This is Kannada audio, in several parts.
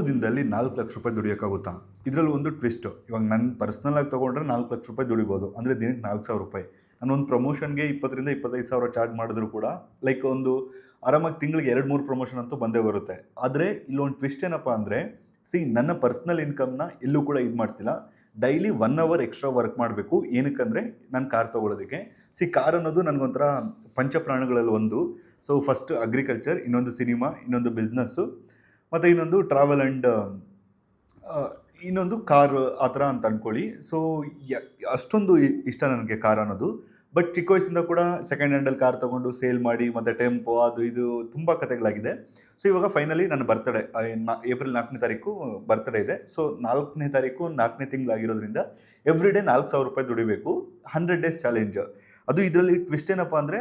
ದಿನದಲ್ಲಿ 4,00,000 ದುಡಿಯೋಕ್ಕಾಗುತ್ತಾ? ಇದರಲ್ಲಿ ಒಂದು ಟ್ವಿಸ್ಟು. ಇವಾಗ ನನ್ನ ಪರ್ಸ್ನಲಾಗಿ ತೊಗೊಂಡ್ರೆ 4,00,000 ದುಡಿಬೋದು. ಅಂದರೆ ದಿನಕ್ಕೆ 4,000. ನಾನೊಂದು ಪ್ರಮೋಷನ್ಗೆ 20,000-25,000 ಚಾರ್ಜ್ ಮಾಡಿದ್ರು ಕೂಡ ಲೈಕ್ ಒಂದು ಆರಾಮಾಗಿ ತಿಂಗಳಿಗೆ 2-3 ಪ್ರಮೋಷನ್ ಅಂತೂ ಬಂದೇ ಬರುತ್ತೆ. ಆದರೆ ಇಲ್ಲೊಂದು ಟ್ವಿಸ್ಟ್ ಏನಪ್ಪ ಅಂದರೆ, ನನ್ನ ಪರ್ಸ್ನಲ್ ಇನ್ಕಮ್ನ ಎಲ್ಲೂ ಕೂಡ ಇದು ಮಾಡ್ತಿಲ್ಲ. ಡೈಲಿ 1 ಅವರ್ ಎಕ್ಸ್ಟ್ರಾ ವರ್ಕ್ ಮಾಡಬೇಕು. ಏನಕ್ಕಂದರೆ ನಾನು ಕಾರ್ ತೊಗೊಳೋದಕ್ಕೆ. ಕಾರ್ ಅನ್ನೋದು ನನಗೊಂಥರ ಪಂಚಪ್ರಾಣಗಳಲ್ಲಿ ಒಂದು. ಸೊ ಫಸ್ಟ್ ಅಗ್ರಿಕಲ್ಚರ್, ಇನ್ನೊಂದು ಸಿನಿಮಾ, ಇನ್ನೊಂದು ಬಿಸ್ನೆಸ್ಸು, ಮತ್ತು ಇನ್ನೊಂದು ಟ್ರಾವೆಲ್ ಆ್ಯಂಡ್ ಇನ್ನೊಂದು ಕಾರು ಆ ಥರ ಅಂತ ಅಂದ್ಕೊಳ್ಳಿ. ಸೊ ಅಷ್ಟೊಂದು ಇಷ್ಟ ನನಗೆ ಕಾರ್ ಅನ್ನೋದು. ಬಟ್ ಚಿಕ್ಕ ವಯಸ್ಸಿಂದ ಕೂಡ ಸೆಕೆಂಡ್ ಹ್ಯಾಂಡಲ್ಲಿ ಕಾರ್ ತೊಗೊಂಡು ಸೇಲ್ ಮಾಡಿ ಮತ್ತು ಟೆಂಪೋ ಅದು ಇದು ತುಂಬ ಕಥೆಗಳಾಗಿದೆ. ಸೊ ಇವಾಗ ಫೈನಲಿ ನನ್ನ ಬರ್ತಡೇ ಏಪ್ರಿಲ್ 4ನೇ ತಾರೀಕು ಬರ್ತಡೇ ಇದೆ. ಸೊ 4ನೇ ತಾರೀಕು 4ನೇ ತಿಂಗಳಾಗಿರೋದ್ರಿಂದ ಎವ್ರಿ ಡೇ 4,000 ದುಡಿಬೇಕು. 100 ಡೇಸ್ ಚಾಲೆಂಜ್. ಅದು ಇದರಲ್ಲಿ ಟ್ವಿಸ್ಟ್ ಏನಪ್ಪ ಅಂದರೆ,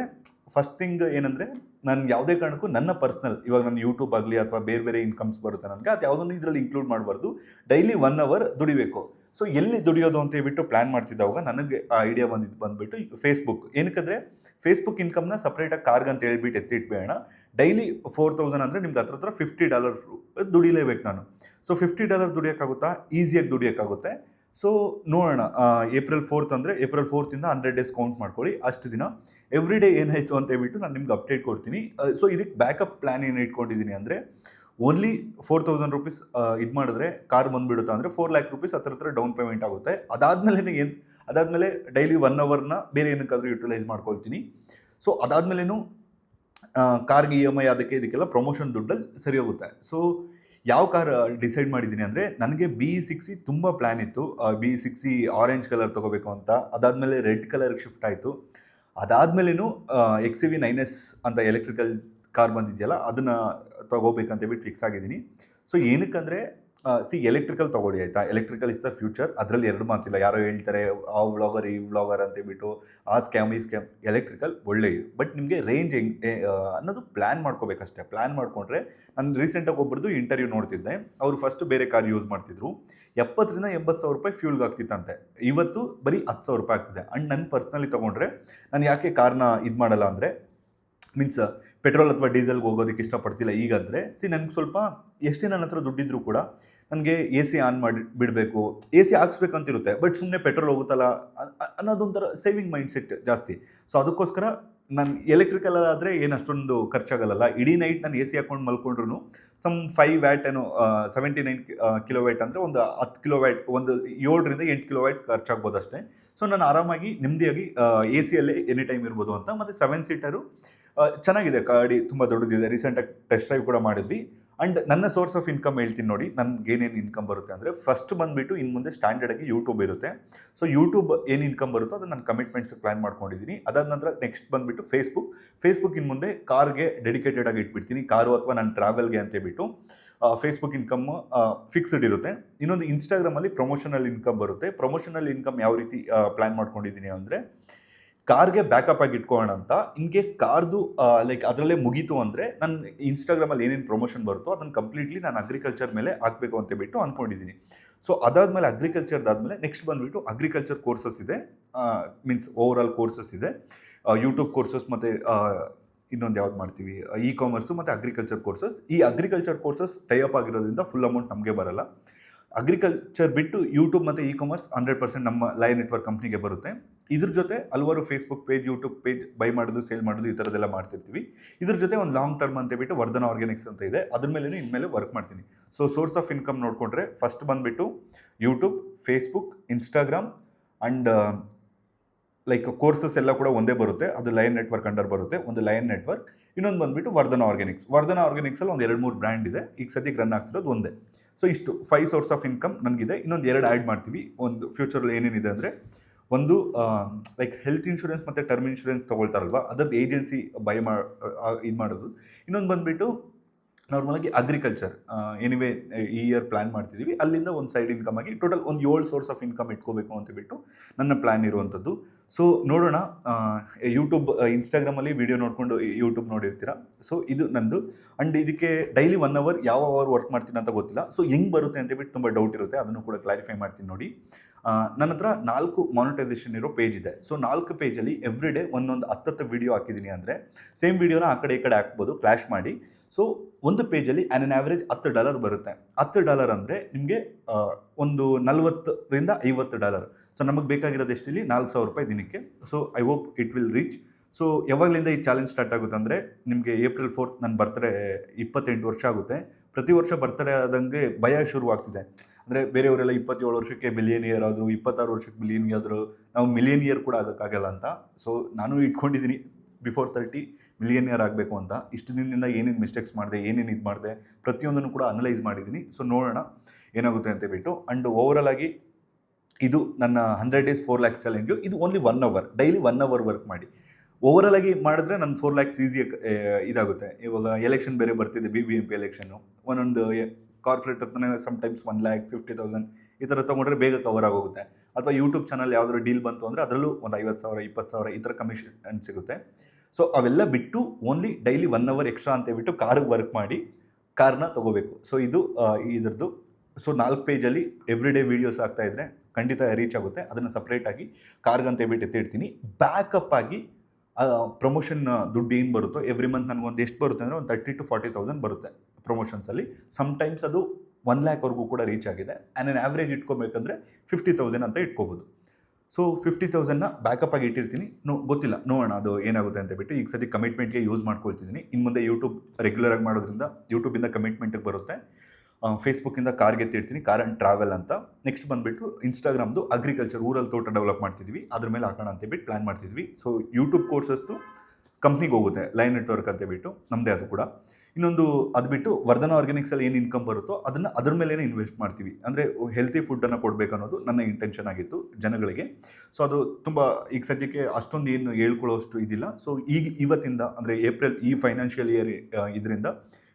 ಫಸ್ಟ್ ಥಿಂಗ್ ಏನಂದರೆ, ನಾನು ಯಾವುದೇ ಕಾರಣಕ್ಕೂ ನನ್ನ ಪರ್ಸ್ನಲ್, ಇವಾಗ ನನ್ನ ಯೂಟ್ಯೂಬ್ ಆಗಲಿ ಅಥವಾ ಬೇರೆ ಬೇರೆ ಇನ್ಕಮ್ಸ್ ಬರುತ್ತೆ ನನಗೆ, ಅದು ಯಾವುದನ್ನು ಇದರಲ್ಲಿ ಇನ್ಕ್ಲೂಡ್ ಮಾಡಬಾರ್ದು. ಡೈಲಿ 1 ಅವರ್ ದುಡಿಬೇಕು. ಸೊ ಎಲ್ಲಿ ದುಡಿಯೋದು ಅಂತ ಹೇಳ್ಬಿಟ್ಟು ಪ್ಲ್ಯಾನ್ ಮಾಡ್ತಿದ್ದಾಗ ನನಗೆ ಆ ಐಡಿಯಾ ಬಂದುಬಿಟ್ಟು ಫೇಸ್ಬುಕ್. ಏನಕ್ಕಂದರೆ ಫೇಸ್ಬುಕ್ ಇನ್ಕಮ್ನ ಸಪ್ರೇಟಾಗಿ ಕಾರ್ಗೆ ಅಂತ ಹೇಳ್ಬಿಟ್ಟು ಎತ್ತಿಟ್ಬೇಡ. ಡೈಲಿ 4,000 ಅಂದರೆ ನಿಮ್ಗೆ ಹತ್ರ $50 ದುಡಿಲೇಬೇಕು ನಾನು. ಸೊ $50 ದುಡಿಯೋಕ್ಕಾಗುತ್ತಾ? ಈಸಿಯಾಗಿ ದುಡಿಯೋಕ್ಕಾಗುತ್ತೆ. ಸೊ ನೋಡೋಣ. ಏಪ್ರಿಲ್ 4th ಅಂದರೆ ಏಪ್ರಿಲ್ 4th 100 ಡೇಸ್ ಕೌಂಟ್ ಮಾಡ್ಕೊಳ್ಳಿ. ಅಷ್ಟು ದಿನ ಎವ್ರಿ ಡೇ ಏನಾಯಿತು ಅಂತ ಹೇಳ್ಬಿಟ್ಟು ನಾನು ನಿಮ್ಗೆ ಅಪ್ಡೇಟ್ ಕೊಡ್ತೀನಿ. ಸೊ ಇದಕ್ಕೆ ಬ್ಯಾಕಪ್ ಪ್ಲ್ಯಾನ್ ಏನು ಇಟ್ಕೊಂಡಿದ್ದೀನಿ ಅಂದರೆ, ಓನ್ಲಿ $4,000 ಇದು ಮಾಡಿದ್ರೆ ಕಾರ್ ಬಂದುಬಿಡುತ್ತಾ ಅಂದರೆ $4,00,000 ಹತ್ರ ಡೌನ್ ಪೇಮೆಂಟ್ ಆಗುತ್ತೆ. ಅದಾದಮೇಲೆ ಡೈಲಿ 1 ಅವರ್ನ ಬೇರೆ ಏನಕ್ಕಾದರೂ ಯುಟಿಲೈಸ್ ಮಾಡ್ಕೊಳ್ತೀನಿ. ಸೊ ಅದಾದಮೇಲೇನು ಕಾರ್ಗೆ EMI ಅದಕ್ಕೆ ಇದಕ್ಕೆಲ್ಲ ಪ್ರಮೋಷನ್ ದುಡ್ಡಲ್ಲಿ ಸರಿ ಹೋಗುತ್ತೆ. ಸೊ ಯಾವ ಕಾರ್ ಡಿಸೈಡ್ ಮಾಡಿದ್ದೀನಿ ಅಂದರೆ, ನನಗೆ BE60 ತುಂಬ ಪ್ಲ್ಯಾನ್ ಇತ್ತು. BE60 ಆರೆಂಜ್ ಕಲರ್ ತೊಗೋಬೇಕು ಅಂತ. ಅದಾದಮೇಲೆ ರೆಡ್ ಕಲರ್ಗೆ ಶಿಫ್ಟ್ ಆಯಿತು. ಅದಾದಮೇಲೇನು XUV 9S ಅಂತ ಎಲೆಕ್ಟ್ರಿಕಲ್ ಕಾರ್ ಬಂದಿದೆಯಲ್ಲ, ಅದನ್ನು ತೊಗೋಬೇಕಂತ ಹೇಳ್ಬಿಟ್ಟು ಫಿಕ್ಸ್ ಆಗಿದ್ದೀನಿ. ಸೊ ಏನಕ್ಕಂದರೆ, ಎಲೆಕ್ಟ್ರಿಕಲ್ ತೊಗೊಳ್ಳಿ ಆಯಿತಾ. Electrical is the future. ಅದರಲ್ಲಿ 2 ಮಾತಿಲ್ಲ. ಯಾರೋ ಹೇಳ್ತಾರೆ ಆ ವ್ಲಾಗರ್ ಈ ವ್ಲಾಗರ್ ಅಂತ ಹೇಳ್ಬಿಟ್ಟು, ಆ ಸ್ಕ್ಯಾಮ್ ಈ ಸ್ಕ್ಯಾಮ್. ಎಲೆಕ್ಟ್ರಿಕಲ್ ಒಳ್ಳೆಯದು, ಬಟ್ ನಿಮಗೆ ರೇಂಜ್ ಹೆಂಗೆ ಅನ್ನೋದು ಪ್ಲ್ಯಾನ್ ಮಾಡ್ಕೋಬೇಕಷ್ಟೇ. ಪ್ಲ್ಯಾನ್ ಮಾಡಿಕೊಂಡ್ರೆ, ನಾನು ರೀಸೆಂಟಾಗಿ ಒಬ್ಬರದು ಇಂಟರ್ವ್ಯೂ ನೋಡ್ತಿದ್ದೆ. ಅವರು ಫಸ್ಟ್ ಬೇರೆ ಕಾರ್ ಯೂಸ್ ಮಾಡ್ತಿದ್ರು. 70,000-80,000 ಫ್ಯೂಲ್ಗೆ ಆಗ್ತಿತ್ತಂತೆ. ಇವತ್ತು ಬರೀ $10,000 ಆಗ್ತಿದೆ. ಆ್ಯಂಡ್ ನನ್ನ ಪರ್ಸ್ನಲಿ ತೊಗೊಂಡ್ರೆ, ನಾನು ಯಾಕೆ ಕಾರ್ನ ಇದು ಮಾಡಲ್ಲ ಅಂದರೆ, ಮೀನ್ಸ್ ಪೆಟ್ರೋಲ್ ಅಥವಾ ಡೀಸೆಲ್ಗೆ ಹೋಗೋದಕ್ಕೆ ಇಷ್ಟಪಡ್ತಿಲ್ಲ ಈಗಂದರೆ. ನನಗೆ ಸ್ವಲ್ಪ ಎಷ್ಟೇ ನನ್ನ ಹತ್ರ ದುಡ್ಡಿದ್ರು ಕೂಡ ನನಗೆ AC ಆನ್ ಮಾಡಿ ಬಿಡಬೇಕು, AC ಹಾಕ್ಸ್ಬೇಕಂತಿರುತ್ತೆ. ಬಟ್ ಸುಮ್ಮನೆ ಪೆಟ್ರೋಲ್ ಹೋಗುತ್ತಲ್ಲ ಅನ್ನೋದೊಂಥರ ಸೇವಿಂಗ್ ಮೈಂಡ್ ಸೆಟ್ ಜಾಸ್ತಿ. ಸೊ ಅದಕ್ಕೋಸ್ಕರ ನಾನು ಎಲೆಕ್ಟ್ರಿಕಲ್ ಆದರೆ ಏನು ಅಷ್ಟೊಂದು ಖರ್ಚಾಗಲ್ಲ. ಇಡೀ ನೈಟ್ ನಾನು AC ಹಾಕ್ಕೊಂಡು ಮಲ್ಕೊಂಡ್ರು ಸಮ್ 5 ವ್ಯಾಟ್ ಏನೋ 79 ಕಿಲೋವ್ಯಾಟ್ ಅಂದರೆ ಒಂದು 10 ಕಿಲೋವ್ಯಾಟ್, ಒಂದು 7-8 ಕಿಲೋವ್ಯಾಟ್ ಖರ್ಚಾಗ್ಬೋದು ಅಷ್ಟೇ. ಸೊ ನಾನು ಆರಾಮಾಗಿ ನೆಮ್ಮದಿಯಾಗಿ AC ಯಲ್ಲೇ ಎನಿ ಟೈಮ್ ಇರ್ಬೋದು ಅಂತ. ಮತ್ತು 7 ಸೀಟರು ಚೆನ್ನಾಗಿದೆ ಗಾಡಿ, ತುಂಬ ದೊಡ್ಡದಿದೆ. ರೀಸೆಂಟಾಗಿ ಟೆಸ್ಟ್ ಡ್ರೈವ್ ಕೂಡ ಮಾಡಿದ್ವಿ. ಆ್ಯಂಡ್ ನನ್ನ ಸೋರ್ಸ್ ಆಫ್ ಇನ್ಕಮ್ ಹೇಳ್ತೀನಿ ನೋಡಿ, ನನಗೇನೇನು ಇನ್ಕಮ್ ಬರುತ್ತೆ ಅಂದರೆ, ಫಸ್ಟ್ ಬಂದುಬಿಟ್ಟು ಇನ್ನು ಮುಂದೆ ಸ್ಟ್ಯಾಂಡರ್ಡಾಗಿ ಯೂಟ್ಯೂಬ್ ಇರುತ್ತೆ. ಸೊ ಯೂಟ್ಯೂಬ್ ಏನು ಇನ್ಕಮ್ ಬರುತ್ತೋ ಅದು ನಾನು ಕಮಿಟ್ಮೆಂಟ್ಸ್ಗೆ ಪ್ಲ್ಯಾನ್ ಮಾಡ್ಕೊಂಡಿದ್ದೀನಿ. ಅದಾದ ನಂತರ ನೆಕ್ಸ್ಟ್ ಬಂದುಬಿಟ್ಟು ಫೇಸ್ಬುಕ್ ಇನ್ನು ಮುಂದೆ ಕಾರ್ಗೆ ಡೆಡಿಕೇಟೆಡ್ ಆಗಿ ಇಟ್ಬಿಡ್ತೀನಿ. ಕಾರು ಅಥವಾ ನಾನು ಟ್ರಾವೆಲ್ಗೆ ಅಂತ ಹೇಳ್ಬಿಟ್ಟು ಫೇಸ್ಬುಕ್ ಇನ್ಕಮ್ ಫಿಕ್ಸ್ಡ್ ಇರುತ್ತೆ. ಇನ್ನೊಂದು ಇನ್ಸ್ಟಾಗ್ರಾಮಲ್ಲಿ ಪ್ರಮೋಷನಲ್ ಇನ್ಕಮ್ ಬರುತ್ತೆ. ಪ್ರಮೋಷನಲ್ ಇನ್ಕಮ್ ಯಾವ ರೀತಿ ಪ್ಲ್ಯಾನ್ ಮಾಡ್ಕೊಂಡಿದ್ದೀನಿ ಅಂದರೆ, ಕಾರ್ಗೆ ಬ್ಯಾಕಪ್ ಆಗಿ ಇಟ್ಕೊಳ್ಳೋಣ ಅಂತ. ಇನ್ ಕೇಸ್ ಕಾರ್ದು ಲೈಕ್ ಅದರಲ್ಲೇ ಮುಗೀತು ಅಂದರೆ, ನನ್ನ ಇನ್ಸ್ಟಾಗ್ರಾಮಲ್ಲಿ ಏನೇನು ಪ್ರಮೋಷನ್ ಬರುತ್ತೋ ಅದನ್ನು ಕಂಪ್ಲೀಟ್ಲಿ ನಾನು ಅಗ್ರಿಕಲ್ಚರ್ ಮೇಲೆ ಹಾಕಬೇಕು ಅಂತ ಬಿಟ್ಟು ಅಂದ್ಕೊಂಡಿದ್ದೀನಿ. ಸೊ ಅದಾದಮೇಲೆ ಅಗ್ರಿಕಲ್ಚರ್ದಾದಮೇಲೆ ನೆಕ್ಸ್ಟ್ ಬಂದುಬಿಟ್ಟು ಅಗ್ರಿಕಲ್ಚರ್ ಕೋರ್ಸಸ್ ಇದೆ. ಮೀನ್ಸ್ ಓವರ್ ಆಲ್ ಕೋರ್ಸಸ್ ಇದೆ. ಯೂಟ್ಯೂಬ್ ಕೋರ್ಸಸ್ ಮತ್ತು ಇನ್ನೊಂದು ಯಾವ್ದು ಮಾಡ್ತೀವಿ, ಇ-ಕಾಮರ್ಸು ಮತ್ತು ಅಗ್ರಿಕಲ್ಚರ್ ಕೋರ್ಸಸ್. ಈ ಅಗ್ರಿಕಲ್ಚರ್ ಕೋರ್ಸಸ್ ಟೈಅಪ್ ಆಗಿರೋದ್ರಿಂದ ಫುಲ್ ಅಮೌಂಟ್ ನಮಗೆ ಬರಲ್ಲ. ಅಗ್ರಿಕಲ್ಚರ್ ಬಿಟ್ಟು ಯೂಟ್ಯೂಬ್ ಮತ್ತು ಇ-ಕಾಮರ್ಸ್ 100% ನಮ್ಮ ಲಯನ್ ನೆಟ್ವರ್ಕ್ ಕಂಪ್ನಿಗೆ ಬರುತ್ತೆ. ಇದ್ರ ಜೊತೆ ಹಲವಾರು Facebook page, YouTube page by ಮಾಡೋದು, ಸೇಲ್ ಮಾಡೋದು, ಈ ಥರದ್ದೆಲ್ಲ ಮಾಡ್ತಿರ್ತೀವಿ. ಇದ್ರ ಜೊತೆ ಒಂದು ಲಾಂಗ್ ಟರ್ಮ್ ಅಂತ ಹೇಳ್ಬಿಟ್ಟು ವರ್ಧನ ಆರ್ಗ್ಯಾನಿಕ್ಸ್ ಅಂತ ಇದೆ, ಅದ್ರ ಮೇಲೆ ಇನ್ಮೇಲೆ ವರ್ಕ್ ಮಾಡ್ತೀನಿ. ಸೊ ಸೋರ್ಸ್ ಆಫ್ ಇನ್ಕಮ್ ನೋಡಿಕೊಂಡ್ರೆ ಫಸ್ಟ್ ಬಂದುಬಿಟ್ಟು YouTube, Facebook, Instagram and like courses ಎಲ್ಲ ಕೂಡ ಒಂದೇ ಬರುತ್ತೆ. ಅದು ಲಯನ್ ನೆಟ್ವರ್ಕ್ ಅಂಡರ್ ಬರುತ್ತೆ, ಒಂದು ಲಯನ್ ನೆಟ್ವರ್ಕ್. ಇನ್ನೊಂದು ಬಂದುಬಿಟ್ಟು ವರ್ಧನ ಆರ್ಗ್ಯಾನಿಕ್ಸಲ್ಲಿ ಒಂದು 2-3 ಬ್ರ್ಯಾಂಡ್ ಇದೆ. ಈಗ ಸದ್ಯಕ್ಕೆ ರನ್ ಆಗ್ತಿರೋದು ಒಂದೇ. ಸೊ ಇಷ್ಟು 5 ಸೋರ್ಸ್ ಆಫ್ ಇನ್ಕಮ್ ನನಗಿದೆ. ಇನ್ನೊಂದು 2 ಆ್ಯಡ್ ಮಾಡ್ತೀವಿ. ಒಂದು ಫ್ಯೂಚರಲ್ಲಿ ಏನೇನಿದೆ ಅಂದರೆ, ಒಂದು ಲೈಕ್ ಹೆಲ್ತ್ ಇನ್ಶೂರೆನ್ಸ್ ಮತ್ತು ಟರ್ಮ್ ಇನ್ಶೂರೆನ್ಸ್ ತೊಗೊಳ್ತಾರಲ್ವ, ಅದರದ್ದು ಏಜೆನ್ಸಿ ಇದು ಮಾಡೋದು. ಇನ್ನೊಂದು ಬಂದುಬಿಟ್ಟು ನಾರ್ಮಲಾಗಿ ಅಗ್ರಿಕಲ್ಚರ್ ಎನಿವೇ ಈ ಇಯರ್ ಪ್ಲ್ಯಾನ್ ಮಾಡ್ತಿದ್ದೀವಿ. ಅಲ್ಲಿಂದ ಒಂದು ಸೈಡ್ ಇನ್ಕಮ್ ಆಗಿ ಟೋಟಲ್ ಒಂದು 7 ಸೋರ್ಸ್ ಆಫ್ ಇನ್ಕಮ್ ಇಟ್ಕೋಬೇಕು ಅಂತಬಿಟ್ಟು ನನ್ನ ಪ್ಲ್ಯಾನ್ ಇರುವಂಥದ್ದು. ಸೊ ನೋಡೋಣ. ಯೂಟ್ಯೂಬ್, ಇನ್ಸ್ಟಾಗ್ರಾಮಲ್ಲಿ ವೀಡಿಯೋ ನೋಡಿಕೊಂಡು ಯೂಟ್ಯೂಬ್ ನೋಡಿರ್ತೀರ. ಸೊ ಇದು ನಂದು. ಆ್ಯಂಡ್ ಇದಕ್ಕೆ ಡೈಲಿ 1 ಅವರ್ ಯಾವ ಅವರ್ ವರ್ಕ್ ಮಾಡ್ತೀನಿ ಅಂತ ಗೊತ್ತಿಲ್ಲ. ಸೊ ಹೆಂಗೆ ಬರುತ್ತೆ ಅಂತಬಿಟ್ಟು ತುಂಬ ಡೌಟ್ ಇರುತ್ತೆ. ಅದನ್ನು ಕೂಡ ಕ್ಲಾರಿಫೈ ಮಾಡ್ತೀನಿ ನೋಡಿ. ನನ್ನ ಹತ್ರ 4 ಮಾನಿಟೈಸೇಷನ್ ಇರೋ ಪೇಜ್ ಇದೆ. ಸೊ 4 ಪೇಜಲ್ಲಿ ಎವ್ರಿ ಡೇ ಒಂದೊಂದು 10 ವೀಡಿಯೋ ಹಾಕಿದ್ದೀನಿ ಅಂದರೆ, ಸೇಮ್ ವೀಡಿಯೋನ ಆ ಕಡೆ ಈ ಕಡೆ ಹಾಕ್ಬೋದು ಕ್ಲಾಶ್ ಮಾಡಿ. ಸೊ ಒಂದು ಪೇಜಲ್ಲಿ ಆನ್ ಆ್ಯಾವ್ರೇಜ್ $10 ಬರುತ್ತೆ. $10 ಅಂದರೆ ನಿಮಗೆ ಒಂದು $40-50. ಸೊ ನಮಗೆ ಬೇಕಾಗಿರೋದು ಎಷ್ಟಿಲ್ಲಿ ₹4,000 ದಿನಕ್ಕೆ. So I hope it will reach. So ಯಾವಾಗಲಿಂದ ಈ ಚಾಲೆಂಜ್ ಸ್ಟಾರ್ಟ್ ಆಗುತ್ತೆ ಅಂದರೆ ನಿಮಗೆ April 4th ನನ್ನ ಬರ್ತ್ಡೇ 28 ವರ್ಷ ಆಗುತ್ತೆ. ಪ್ರತಿ ವರ್ಷ ಬರ್ತ್ಡೇ ಆದಂಗೆ ಭಯ ಶುರುವಾಗ್ತಿದೆ. ಅಂದರೆ ಬೇರೆಯವರೆಲ್ಲ 27 ವರ್ಷಕ್ಕೆ ಬಿಲಿಯನಿಯರ್ ಆದರು, 26 ವರ್ಷಕ್ಕೆ ಬಿಲಿಯನಿಯರ್ ಆದರು, ನಾವು ಮಿಲಿಯನಿಯರ್ ಕೂಡ ಆಗೋಕ್ಕಾಗಲ್ಲ ಅಂತ. ಸೊ ನಾನು ಇಟ್ಕೊಂಡಿದ್ದೀನಿ ಬಿಫೋರ್ 30 ಮಿಲಿಯನಿಯರ್ ಆಗಬೇಕು ಅಂತ. ಇಷ್ಟು ದಿನದಿಂದ ಏನೇನು ಮಿಸ್ಟೇಕ್ಸ್ ಮಾಡಿದೆ, ಏನೇನು ಇದು ಮಾಡಿದೆ, ಪ್ರತಿಯೊಂದನ್ನು ಕೂಡ ಅನಲೈಸ್ ಮಾಡಿದ್ದೀನಿ. ಸೊ ನೋಡೋಣ ಏನಾಗುತ್ತೆ ಅಂತ ಹೇಳ್ಬಿಟ್ಟು. ಆ್ಯಂಡ್ ಓವರಾಲ್ ಆಗಿ ಇದು ನನ್ನ 100 days 4 lakhs ಚಾಲೆಂಜು. ಇದು only 1 hour, daily 1 hour work ಮಾಡಿ. ಓವರಾಲ್ ಆಗಿ ಮಾಡಿದ್ರೆ ನನ್ನ 4 lakhs ಈಸಿಯಾಗಿ ಇದಾಗುತ್ತೆ. ಇವಾಗ ಎಲೆಕ್ಷನ್ ಬೇರೆ ಬರ್ತಿದೆ, BBMP ಎಲೆಕ್ಷನ್ನು. ಒಂದೊಂದು ಕಾರ್ಪೊರೇಟ್ ಹತ್ರನೇ ಸಮ್ಟೈಮ್ಸ್ 1 lakh 50,000 ಈ ಥರ ತೊಗೊಂಡ್ರೆ ಬೇಗ ಕವರ್ ಆಗೋಗುತ್ತೆ. ಅಥವಾ ಯೂಟ್ಯೂಬ್ ಚಾನಲ್ ಯಾವ್ದಾದ್ರು ಡೀಲ್ ಬಂತು ಅಂದರೆ ಅದರಲ್ಲೂ ಒಂದು 50,000 20,000 ಈ ಥರ ಕಮಿಷನ್ ಸಿಗುತ್ತೆ. ಸೊ ಅವೆಲ್ಲ ಬಿಟ್ಟು ಓನ್ಲಿ ಡೈಲಿ 1 hour ಎಕ್ಸ್ಟ್ರಾ ಅಂತ ಹೇಳ್ಬಿಟ್ಟು ಕಾರ್ಗೆ ವರ್ಕ್ ಮಾಡಿ ಕಾರ್ನ ತೊಗೋಬೇಕು. ಸೊ ಇದು ಇದ್ರದ್ದು. ಸೊ 4 ಪೇಜಲ್ಲಿ ಎವ್ರಿ ಡೇ ವೀಡಿಯೋಸ್ ಆಗ್ತಾಯಿದ್ರೆ ಖಂಡಿತ ರೀಚ್ ಆಗುತ್ತೆ. ಅದನ್ನು ಸಪ್ರೇಟಾಗಿ ಕಾರ್ಗೆ ಅಂತ ಹೇಳ್ಬಿಟ್ಟು ಎತ್ತಿಡ್ತೀನಿ. ಬ್ಯಾಕಪ್ ಆಗಿ ಪ್ರಮೋಷನ್ ದುಡ್ಡು ಏನು ಬರುತ್ತೋ ಎವ್ರಿ ಮಂತ್ ನನಗೊಂದು ಎಷ್ಟು ಬರುತ್ತೆ ಅಂದರೆ ಒಂದು 30,000-40,000 ಬರುತ್ತೆ ಪ್ರಮೋಷನ್ಸಲ್ಲಿ. ಸಮ್ಟೈಮ್ಸ್ ಅದು 1 lakhವರೆಗೂ ಕೂಡ ರೀಚ್ ಆಗಿದೆ. ಆ್ಯಂಡ್ ಆ್ಯಾವ್ರೇಜ್ ಇಟ್ಕೊಬೇಕಂದ್ರೆ 50,000 ಅಂತ ಇಟ್ಕೋಬೋದು. ಸೊ 50,000ನ ಬ್ಯಾಕಪ್ ಆಗಿ ಇಟ್ಟಿರ್ತೀನಿ. ಗೊತ್ತಿಲ್ಲ, ನೋಡೋಣ ಅದು ಏನಾಗುತ್ತೆ ಅಂತ ಬಿಟ್ಟು. ಈಗ ಸದ್ಯ ಕಮಿಟ್ಮೆಂಟ್ಗೆ ಯೂಸ್ ಮಾಡ್ಕೊಳ್ತಿದ್ದೀನಿ. ಇನ್ನು ಮುಂದೆ ಯೂಟ್ಯೂಬ್ ರೆಗ್ಯುಲರಾಗಿ ಮಾಡೋದ್ರಿಂದ ಯೂಟ್ಯೂಬಿಂದ ಕಮಿಟ್ಮೆಂಟಿಗೆ ಬರುತ್ತೆ. ಫೇಸ್ಬುಕ್ಕಿಂದ ಕಾರ್ಗೆ ಎತ್ತಿರ್ತೀನಿ, ಕಾರ್ ಆ್ಯಂಡ್ ಟ್ರಾವೆಲ್ ಅಂತ. ನೆಕ್ಸ್ಟ್ ಬಂದುಬಿಟ್ಟು ಇನ್ಸ್ಟಾಗ್ರಾಮ್ದು ಅಗ್ರಿಕಲ್ಚರ್, ಊರಲ್ಲಿ ತೋಟ ಡೆವಲಪ್ ಮಾಡ್ತಿದ್ವಿ, ಅದ್ರ ಮೇಲೆ ಹಾಕೋಣ ಅಂತೇಳ್ಬಿಟ್ಟು ಪ್ಲ್ಯಾನ್ ಮಾಡ್ತಿದ್ವಿ. ಸೊ ಯೂಟ್ಯೂಬ್ ಕೋರ್ಸಸ್ದು ಕಂಪ್ನಿಗೆ ಹೋಗುತ್ತೆ, ಲೈನ್ ನೆಟ್ವರ್ಕ್ ಅಂತೇಳ್ಬಿಟ್ಟು, ನಮ್ಮದೇ ಅದು ಕೂಡ. ಇನ್ನೊಂದು ಅದು ಬಿಟ್ಟು ವರ್ಧನ ಆರ್ಗ್ಯಾನಿಕ್ಸಲ್ಲಿ ಏನು ಇನ್ಕಮ್ ಬರುತ್ತೋ ಅದನ್ನು ಅದ್ರ ಮೇಲೇ ಇನ್ವೆಸ್ಟ್ ಮಾಡ್ತೀವಿ. ಅಂದರೆ ಹೆಲ್ತಿ ಫುಡ್ಡನ್ನು ಕೊಡಬೇಕು ಅನ್ನೋದು ನನ್ನ ಇಂಟೆನ್ಷನ್ ಆಗಿತ್ತು ಜನಗಳಿಗೆ. ಸೊ ಅದು ತುಂಬ ಈಗ ಸದ್ಯಕ್ಕೆ ಅಷ್ಟೊಂದು ಏನು ಹೇಳ್ಕೊಳ್ಳೋಷ್ಟು ಇದಿಲ್ಲ. ಸೊ ಇವತ್ತಿಂದ ಅಂದರೆ ಏಪ್ರಿಲ್ ಈ ಫೈನಾನ್ಷಿಯಲ್ ಇಯರ್ ಇದರಿಂದ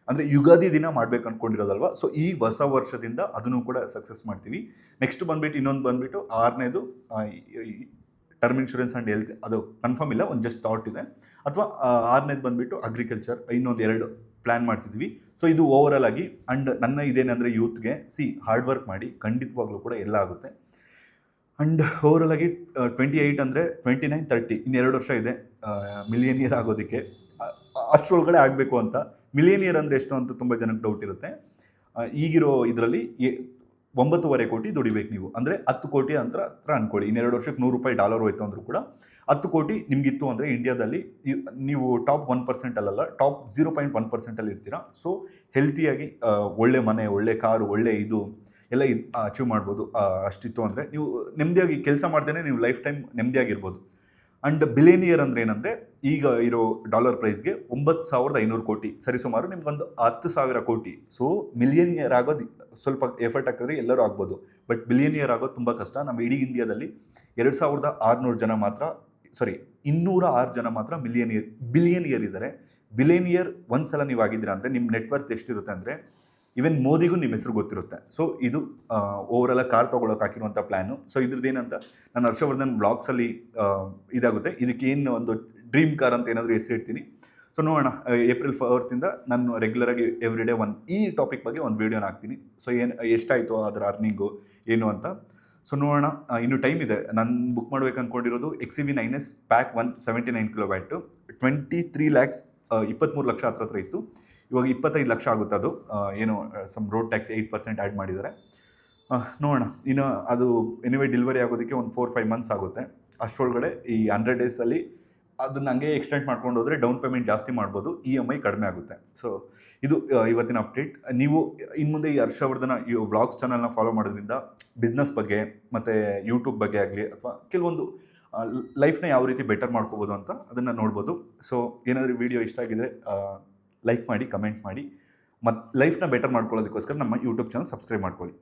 ಅಂದರೆ ಯುಗಾದಿ ದಿನ ಮಾಡ್ಬೇಕು ಅಂದ್ಕೊಂಡಿರೋದಲ್ವ. ಸೊ ಈ ಹೊಸ ವರ್ಷದಿಂದ ಅದನ್ನು ಕೂಡ ಸಕ್ಸಸ್ ಮಾಡ್ತೀವಿ. ನೆಕ್ಸ್ಟ್ ಬಂದುಬಿಟ್ಟು ಇನ್ನೊಂದು ಬಂದುಬಿಟ್ಟು 6ನೇದು ಟರ್ಮ್ ಇನ್ಶೂರೆನ್ಸ್ ಆ್ಯಂಡ್ ಹೆಲ್ತ್. ಅದು ಕನ್ಫರ್ಮ್ ಇಲ್ಲ, ಒಂದು ಜಸ್ಟ್ ಥಾಟ್ ಇದೆ. ಅಥವಾ 6ನೇದು ಬಂದುಬಿಟ್ಟು ಅಗ್ರಿಕಲ್ಚರ್, ಇನ್ನೊಂದು 2 ಪ್ಲ್ಯಾನ್ ಮಾಡ್ತಿದ್ವಿ. ಸೊ ಇದು ಓವರಾಲ್ ಆಗಿ. ಆ್ಯಂಡ್ ನನ್ನ ಇದೇನೆಂದರೆ ಯೂತ್ಗೆ ಹಾರ್ಡ್ ವರ್ಕ್ ಮಾಡಿ ಖಂಡಿತವಾಗ್ಲೂ ಕೂಡ ಎಲ್ಲ ಆಗುತ್ತೆ. ಆ್ಯಂಡ್ ಓವರಾಲ್ ಆಗಿ 28 ಅಂದರೆ 29 30 ಇನ್ನು 2 ವರ್ಷ ಇದೆ ಮಿಲಿಯನಿಯರ್ ಆಗೋದಕ್ಕೆ. ಅಷ್ಟರೊಳಗಡೆ ಆಗಬೇಕು ಅಂತ. ಮಿಲಿಯನಿಯರ್ ಅಂದರೆ ಎಷ್ಟು ಅಂತ ತುಂಬ ಜನಕ್ಕೆ ಡೌಟ್ ಇರುತ್ತೆ. ಈಗಿರೋ ಇದರಲ್ಲಿ 9.5 ಕೋಟಿ ದುಡಿಬೇಕು ನೀವು. ಅಂದರೆ 10 ಕೋಟಿ ಹತ್ರ ಅಂದ್ಕೊಳ್ಳಿ. ಇನ್ನು 2 ವರ್ಷಕ್ಕೆ $100 ಹೋಯ್ತು ಅಂದರೂ ಕೂಡ 10 ಕೋಟಿ ನಿಮಗಿತ್ತು ಅಂದರೆ ಇಂಡಿಯಾದಲ್ಲಿ ನೀವು ಟಾಪ್ 1% ಅಲ್ಲಲ್ಲ, ಟಾಪ್ 0.1% ಇರ್ತೀರಾ. ಸೊ ಹೆಲ್ತಿಯಾಗಿ ಒಳ್ಳೆ ಮನೆ, ಒಳ್ಳೆ ಕಾರು, ಒಳ್ಳೆ ಇದು ಎಲ್ಲ ಅಚೀವ್ ಮಾಡ್ಬೋದು. ಅಷ್ಟಿತ್ತು ಅಂದರೆ ನೀವು ನೆಮ್ಮದಿಯಾಗಿ ಕೆಲಸ ಮಾಡ್ದೇ ನೀವು ಲೈಫ್ ಟೈಮ್ ನೆಮ್ಮದಿಯಾಗಿರ್ಬೋದು. ಆ್ಯಂಡ್ ಬಿಲಿಯನಿಯರ್ ಅಂದರೆ ಏನಂದರೆ ಈಗ ಇರೋ ಡಾಲರ್ ಪ್ರೈಸ್ಗೆ 9,500 ಕೋಟಿ, ಸರಿಸುಮಾರು ನಿಮ್ಗೊಂದು 10,000 ಕೋಟಿ. ಸೊ ಮಿಲಿಯನಿಯರ್ ಆಗೋದು ಸ್ವಲ್ಪ ಎಫರ್ಟ್ ಆಗ್ತದೆ, ಎಲ್ಲರೂ ಆಗ್ಬೋದು. ಬಟ್ ಬಿಲಿಯನಿಯರ್ ಆಗೋದು ತುಂಬ ಕಷ್ಟ. ನಮ್ಮ ಇಡೀ ಇಂಡಿಯಾದಲ್ಲಿ 2,600 ಜನ ಮಾತ್ರ, 206 ಜನ ಮಾತ್ರ ಬಿಲಿಯನಿಯರ್ ಇದ್ದಾರೆ. ಬಿಲಿಯನಿಯರ್ ಒಂದು ಸಲ ನೀವು ಆಗಿದ್ದೀರಾ ಅಂದರೆ ನಿಮ್ಮ ನೆಟ್ವರ್ತ್ ಎಷ್ಟಿರುತ್ತೆ ಅಂದರೆ ಈವನ್ ಮೋದಿಗೂ ನಿಮ್ಮ ಹೆಸರು ಗೊತ್ತಿರುತ್ತೆ. ಸೊ ಇದು ಓವರಾಲ್ ಕಾರ್ ತೊಗೊಳಕ್ಕೆ ಹಾಕಿರುವಂಥ ಪ್ಲ್ಯಾನು. ಸೊ ಇದ್ರದ್ದು ಏನಂತ ನಾನು ಹರ್ಷವರ್ಧನ್ ವ್ಲಾಗ್ಸಲ್ಲಿ ಇದಾಗುತ್ತೆ. ಇದಕ್ಕೇನು ಒಂದು ಡ್ರೀಮ್ ಕಾರ್ ಅಂತ ಏನಾದರೂ ಹೆಸರು ಇಡ್ತೀನಿ. ಸೊ ನೋಡೋಣ, April 4th ನಾನು ರೆಗ್ಯುಲರಾಗಿ ಎವ್ರಿ ಡೇ ಈ ಟಾಪಿಕ್ ಬಗ್ಗೆ ಒಂದು ವೀಡಿಯೋನ ಹಾಕ್ತೀನಿ. ಸೊ ಎಷ್ಟಾಯಿತು ಅದರ ಅರ್ನಿಂಗು ಏನು ಅಂತ. ಸೊ ನೋಡೋಣ, ಇನ್ನೂ ಟೈಮ್ ಇದೆ. ನಾನು ಬುಕ್ ಮಾಡ್ಬೇಕು ಅಂದ್ಕೊಂಡಿರೋದು XEV9S pack 179 kW 23 lakhs 23 lakh ಹತ್ರ ಇತ್ತು. ಇವಾಗ 25 ಲಕ್ಷ ಆಗುತ್ತೆ. ಅದು ಏನು ಸಮ್ ರೋಡ್ ಟ್ಯಾಕ್ಸ್ 8% ಆ್ಯಡ್ ಮಾಡಿದ್ದಾರೆ. ನೋಡೋಣ, ಇನ್ನು ಅದು ಎನಿವೇ ಡೆಲಿವರಿ ಆಗೋದಕ್ಕೆ ಒಂದು 4-5 months ಆಗುತ್ತೆ. ಅಷ್ಟರೊಳಗಡೆ ಈ 100 daysಲ್ಲಿ ಅದನ್ನ ಹಂಗೆ ಎಕ್ಸ್ಟೆಂಡ್ ಮಾಡ್ಕೊಂಡು ಹೋದರೆ ಡೌನ್ ಪೇಮೆಂಟ್ ಜಾಸ್ತಿ ಮಾಡ್ಬೋದು, EMI ಕಡಿಮೆ ಆಗುತ್ತೆ. ಸೊ ಇದು ಇವತ್ತಿನ ಅಪ್ಡೇಟ್. ನೀವು ಇನ್ನು ಮುಂದೆ ಈ ಹರ್ಷವರ್ಧನ ವ್ಲಾಗ್ಸ್ ಚಾನಲ್ನ ಫಾಲೋ ಮಾಡೋದ್ರಿಂದ ಬಿಸ್ನೆಸ್ ಬಗ್ಗೆ ಮತ್ತು ಯೂಟ್ಯೂಬ್ ಬಗ್ಗೆ ಆಗಲಿ ಅಥವಾ ಕೆಲವೊಂದು ಲೈಫ್ನ ಯಾವ ರೀತಿ ಬೆಟರ್ ಮಾಡ್ಕೋಬೋದು ಅಂತ ಅದನ್ನು ನೋಡ್ಬೋದು. ಸೊ ಏನಾದರೂ ವಿಡಿಯೋ ಇಷ್ಟ ಆಗಿದರೆ ಲೈಕ್ ಮಾಡಿ, ಕಮೆಂಟ್ ಮಾಡಿ. ಮತ್ತು ಲೈಫ್ನ ಬೆಟರ್ ಮಾಡ್ಕೊಳ್ಳೋದಕ್ಕೋಸ್ಕರ ನಮ್ಮ ಯೂಟ್ಯೂಬ್ ಚಾನಲ್ ಸಬ್ಸ್ಕ್ರೈಬ್ ಮಾಡ್ಕೊಳ್ಳಿ.